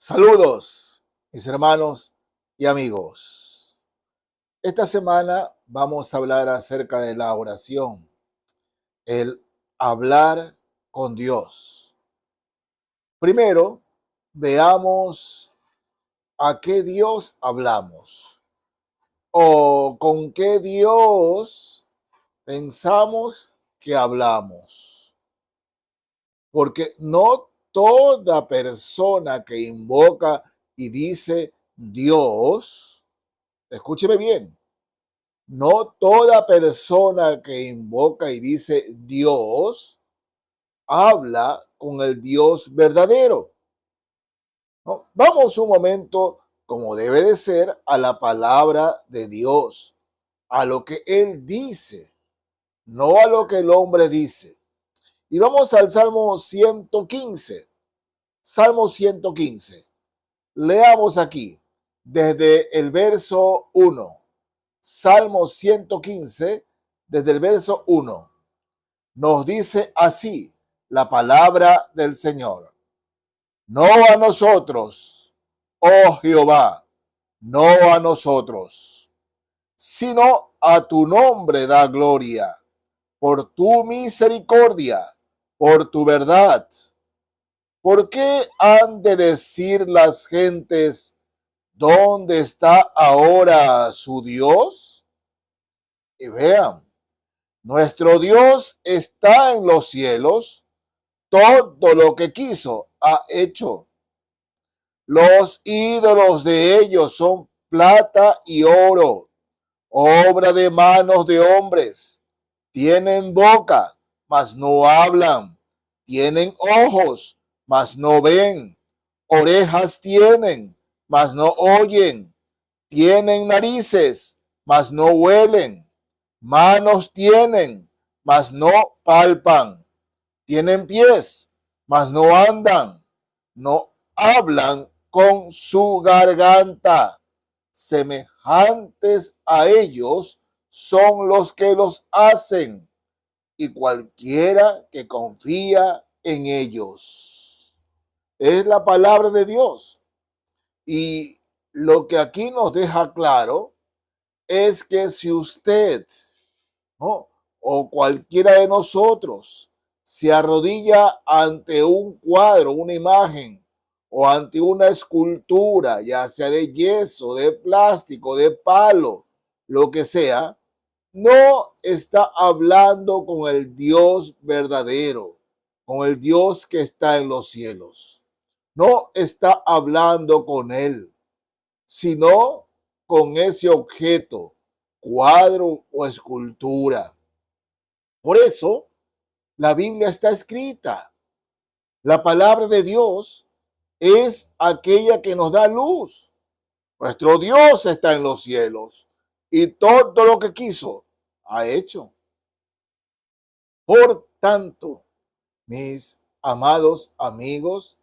Saludos, mis hermanos y amigos. Esta semana vamos a hablar acerca de la oración, el hablar con Dios. Primero, veamos a qué Dios hablamos o con qué Dios pensamos que hablamos. Porque no toda persona que invoca y dice Dios, escúcheme bien, no toda persona que invoca y dice Dios habla con el Dios verdadero. ¿No? Vamos un momento, como debe de ser, a la palabra de Dios, a lo que Él dice, no a lo que el hombre dice. Y vamos al Salmo 115. Salmo 115. Leamos aquí, desde el verso 1. Salmo 115, desde el verso 1, nos dice así la palabra del Señor. No a nosotros, oh Jehová, no a nosotros, sino a tu nombre da gloria, por tu misericordia, por tu verdad. ¿Por qué han de decir las gentes, ¿dónde está ahora su Dios? Y vean, nuestro Dios está en los cielos, todo lo que quiso ha hecho. Los ídolos de ellos son plata y oro, obra de manos de hombres. Tienen boca, mas no hablan. Tienen ojos, mas no ven. Orejas tienen, mas no oyen. Tienen narices, mas no huelen. Manos tienen, mas no palpan. Tienen pies, mas no andan. No hablan con su garganta. Semejantes a ellos son los que los hacen, y cualquiera que confía en ellos. Es la palabra de Dios. Y lo que aquí nos deja claro es que si usted, ¿no?, o cualquiera de nosotros se arrodilla ante un cuadro, una imagen, o ante una escultura, ya sea de yeso, de plástico, de palo, lo que sea, no está hablando con el Dios verdadero, con el Dios que está en los cielos. No está hablando con Él, sino con ese objeto, cuadro o escultura. Por eso, la Biblia está escrita. La palabra de Dios es aquella que nos da luz. Nuestro Dios está en los cielos y todo lo que quiso ha hecho. Por tanto, mis amados amigos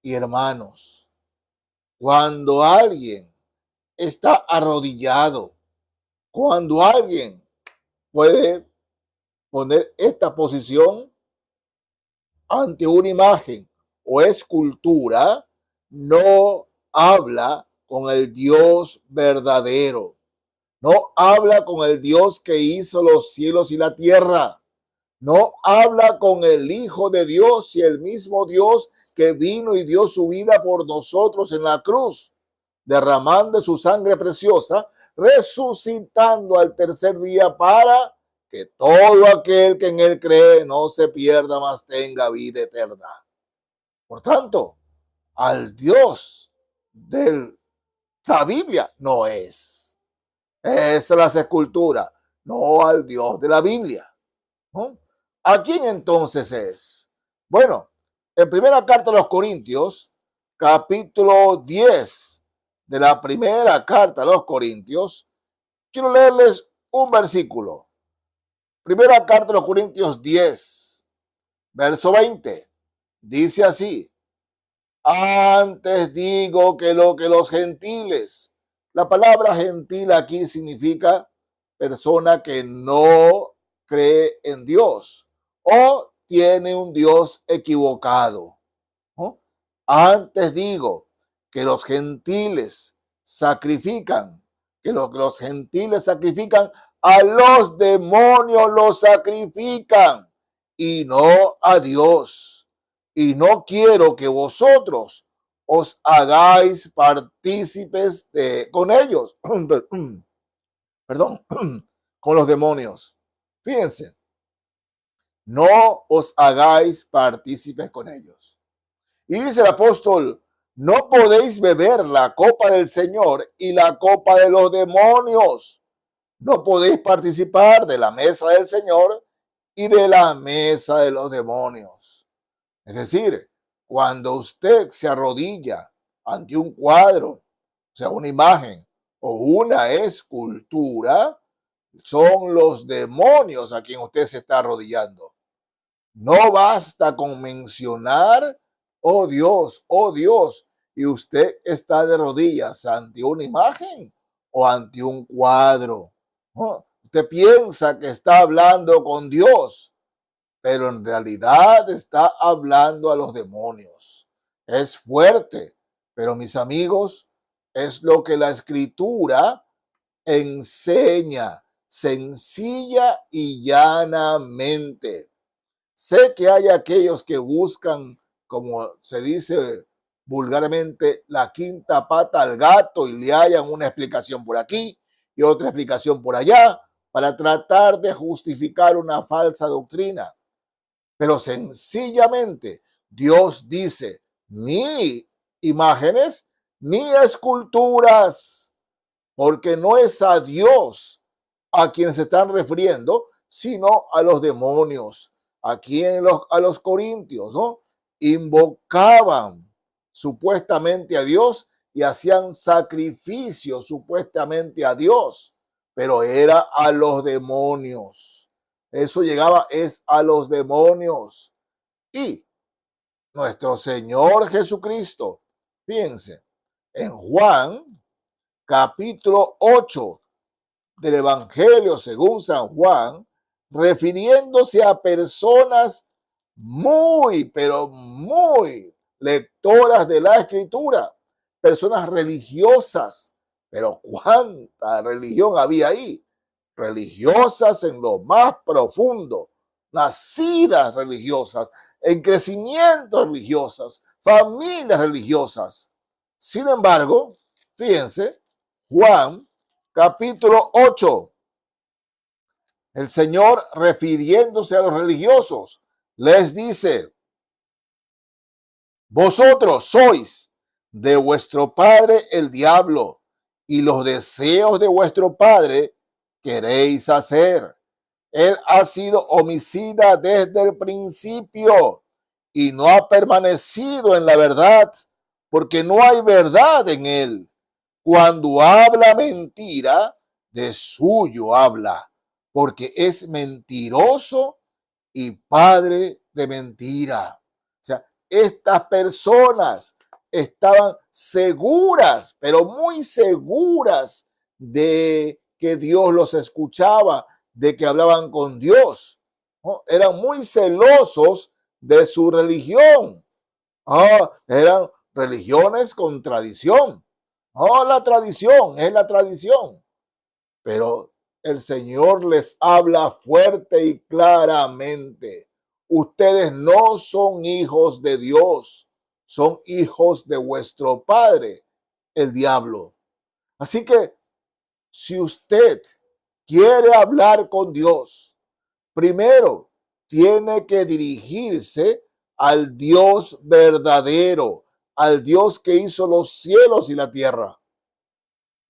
y hermanos, cuando alguien está arrodillado, cuando alguien puede poner esta posición ante una imagen o escultura, no habla con el Dios verdadero. No habla con el Dios que hizo los cielos y la tierra. No habla con el Hijo de Dios y el mismo Dios que vino y dio su vida por nosotros en la cruz, derramando su sangre preciosa, resucitando al tercer día para que todo aquel que en él cree no se pierda, mas tenga vida eterna. Por tanto, al Dios de la Biblia no es. Esa es la escultura, no al Dios de la Biblia, ¿no? ¿A quién entonces es? Bueno, en primera carta a los Corintios, capítulo 10 de la primera carta a los Corintios, quiero leerles un versículo. Primera carta a los Corintios 10, verso 20. Dice así: antes digo que lo que los gentiles, la palabra gentil aquí significa persona que no cree en Dios o tiene un Dios equivocado, ¿no? Antes digo que los gentiles sacrifican, que los gentiles sacrifican, a los demonios los sacrifican y no a Dios. Y no quiero que vosotros os hagáis partícipes con ellos, perdón, con los demonios. Fíjense, no os hagáis partícipes con ellos. Y dice el apóstol, no podéis beber la copa del Señor y la copa de los demonios. No podéis participar de la mesa del Señor y de la mesa de los demonios. Es decir, cuando usted se arrodilla ante un cuadro, o sea, una imagen o una escultura, son los demonios a quien usted se está arrodillando. No basta con mencionar, oh Dios, y usted está de rodillas ante una imagen o ante un cuadro. ¿No? Usted piensa que está hablando con Dios, pero en realidad está hablando a los demonios. Es fuerte, pero mis amigos, es lo que la Escritura enseña sencilla y llanamente. Sé que hay aquellos que buscan, como se dice vulgarmente, la quinta pata al gato y le hallan una explicación por aquí y otra explicación por allá para tratar de justificar una falsa doctrina. Pero sencillamente Dios dice, ni imágenes ni esculturas, porque no es a Dios a quien se están refiriendo, sino a los demonios. Aquí a los corintios, ¿no? Invocaban supuestamente a Dios y hacían sacrificios supuestamente a Dios, pero era a los demonios. Eso llegaba es a los demonios. Y nuestro Señor Jesucristo, fíjense, en Juan capítulo 8 del Evangelio según San Juan, refiriéndose a personas muy, pero muy lectoras de la Escritura, personas religiosas, pero ¿cuánta religión había ahí? Religiosas en lo más profundo, nacidas religiosas, en crecimiento religiosas, familias religiosas. Sin embargo, fíjense, Juan capítulo 8, el Señor refiriéndose a los religiosos, les dice, vosotros sois de vuestro padre el diablo y los deseos de vuestro padre queréis hacer. Él ha sido homicida desde el principio y no ha permanecido en la verdad porque no hay verdad en él. Cuando habla mentira, de suyo habla, porque es mentiroso y padre de mentira. O sea, estas personas estaban seguras, pero muy seguras de que Dios los escuchaba, de que hablaban con Dios, ¿no? Eran muy celosos de su religión. Eran religiones con tradición. No, la tradición es la tradición. Pero el Señor les habla fuerte y claramente. Ustedes no son hijos de Dios, son hijos de vuestro padre, el diablo. Así que si usted quiere hablar con Dios, primero tiene que dirigirse al Dios verdadero, al Dios que hizo los cielos y la tierra.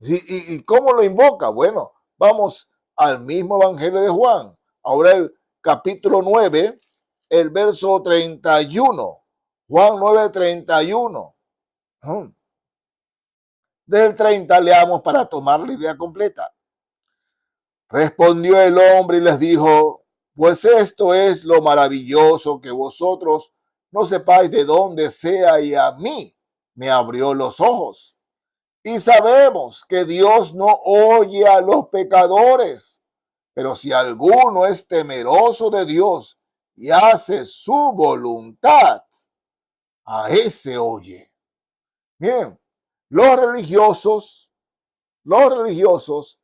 ¿Y cómo lo invoca? Bueno, vamos al mismo Evangelio de Juan. Ahora el capítulo 9, el verso 31. Juan 9, 31. Del 30 leamos para tomar la idea completa. Respondió el hombre y les dijo, pues esto es lo maravilloso que vosotros no sepáis de dónde sea y a mí me abrió los ojos. Y sabemos que Dios no oye a los pecadores, pero si alguno es temeroso de Dios y hace su voluntad, a ese oye. Miren, Los religiosos, los religiosos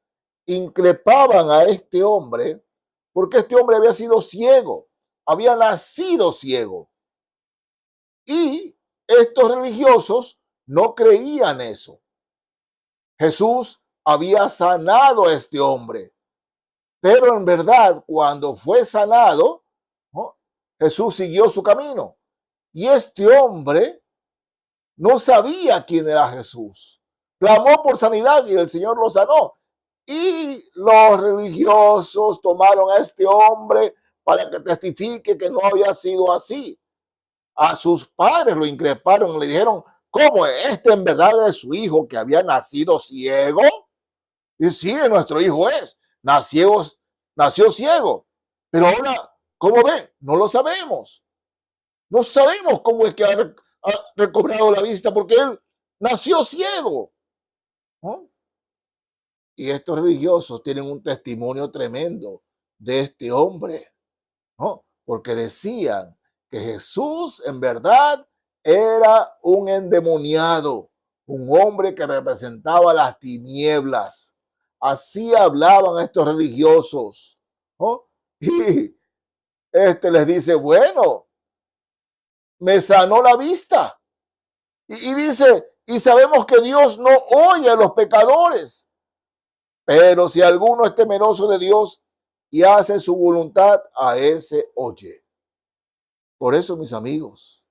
increpaban a este hombre porque este hombre había sido ciego, había nacido ciego. Y estos religiosos no creían eso. Jesús había sanado a este hombre, pero en verdad cuando fue sanado, ¿no?, Jesús siguió su camino y este hombre no sabía quién era Jesús. Clamó por sanidad y el Señor lo sanó. Y los religiosos tomaron a este hombre para que testifique que no había sido así. A sus padres lo increparon y le dijeron, ¿cómo este en verdad es su hijo que había nacido ciego? Y sí, nuestro hijo es, nació ciego. Pero ahora, ¿cómo ven? No lo sabemos. No sabemos cómo es que ha recobrado la vista porque él nació ciego, ¿no? Y estos religiosos tienen un testimonio tremendo de este hombre, ¿no? Porque decían que Jesús en verdad era un endemoniado, un hombre que representaba las tinieblas. Así hablaban estos religiosos, ¿no? Y les dice, bueno, me sanó la vista. Y dice, y sabemos que Dios no oye a los pecadores, pero si alguno es temeroso de Dios y hace su voluntad, a ese oye. Por eso, mis amigos,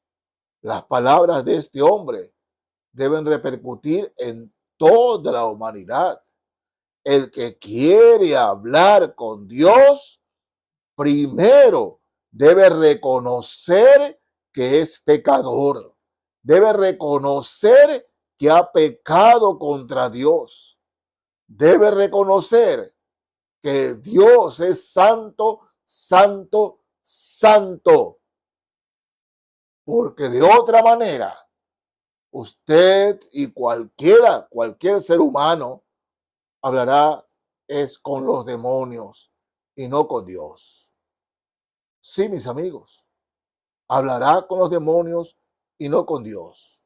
las palabras de este hombre deben repercutir en toda la humanidad. El que quiere hablar con Dios, primero debe reconocer que es pecador. Debe reconocer que ha pecado contra Dios. Debe reconocer que Dios es santo, santo, santo. Porque de otra manera, usted y cualquier ser humano hablará es con los demonios y no con Dios. Sí, mis amigos, hablará con los demonios y no con Dios.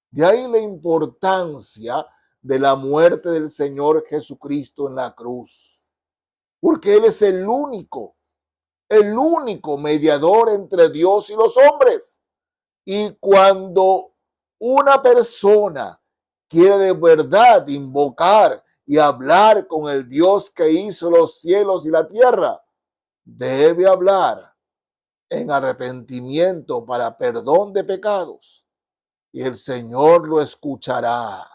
De ahí la importancia de la muerte del Señor Jesucristo en la cruz, porque Él es el único mediador entre Dios y los hombres. Y cuando una persona quiere de verdad invocar y hablar con el Dios que hizo los cielos y la tierra, debe hablar en arrepentimiento para perdón de pecados y el Señor lo escuchará.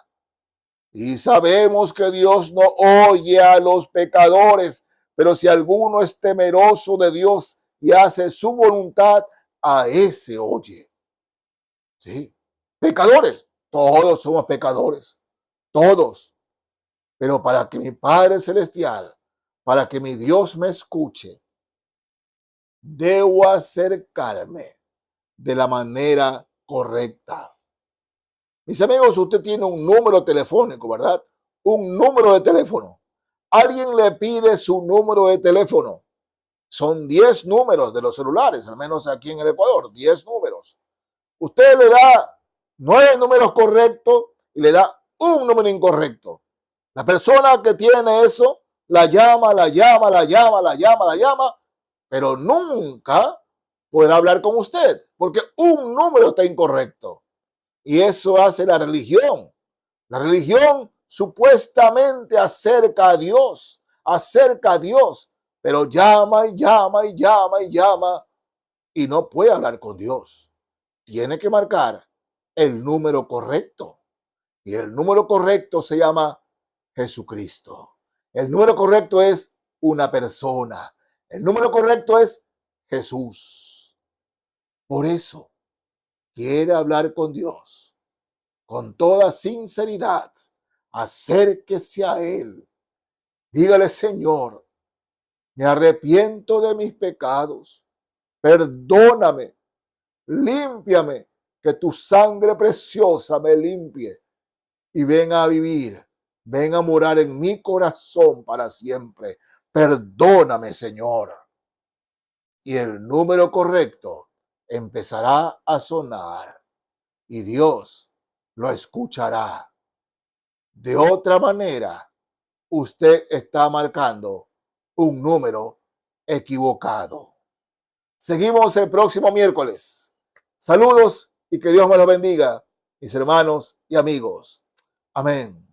Y sabemos que Dios no oye a los pecadores, pero si alguno es temeroso de Dios y hace su voluntad, a ese oye. Sí, pecadores, todos somos pecadores, todos. Pero para que mi Padre Celestial, para que mi Dios me escuche, debo acercarme de la manera correcta. Mis amigos, usted tiene un número telefónico, ¿verdad? Un número de teléfono. Alguien le pide su número de teléfono. Son 10 números de los celulares, al menos aquí en el Ecuador, 10 números. Usted le da 9 números correctos y le da un número incorrecto. La persona que tiene eso la llama, pero nunca podrá hablar con usted porque un número está incorrecto. Y eso hace la religión. La religión supuestamente acerca a Dios, pero llama y no puede hablar con Dios. Tiene que marcar el número correcto. Y el número correcto se llama Jesucristo. El número correcto es una persona. El número correcto es Jesús. Por eso, quiere hablar con Dios con toda sinceridad. Acérquese a Él. Dígale, Señor, me arrepiento de mis pecados. Perdóname. Límpiame. Que tu sangre preciosa me limpie. Y ven a vivir. Ven a morar en mi corazón para siempre. Perdóname, Señor. Y el número correcto empezará a sonar. Y Dios lo escuchará. De otra manera, usted está marcando un número equivocado. Seguimos el próximo miércoles. Saludos y que Dios me los bendiga, mis hermanos y amigos. Amén.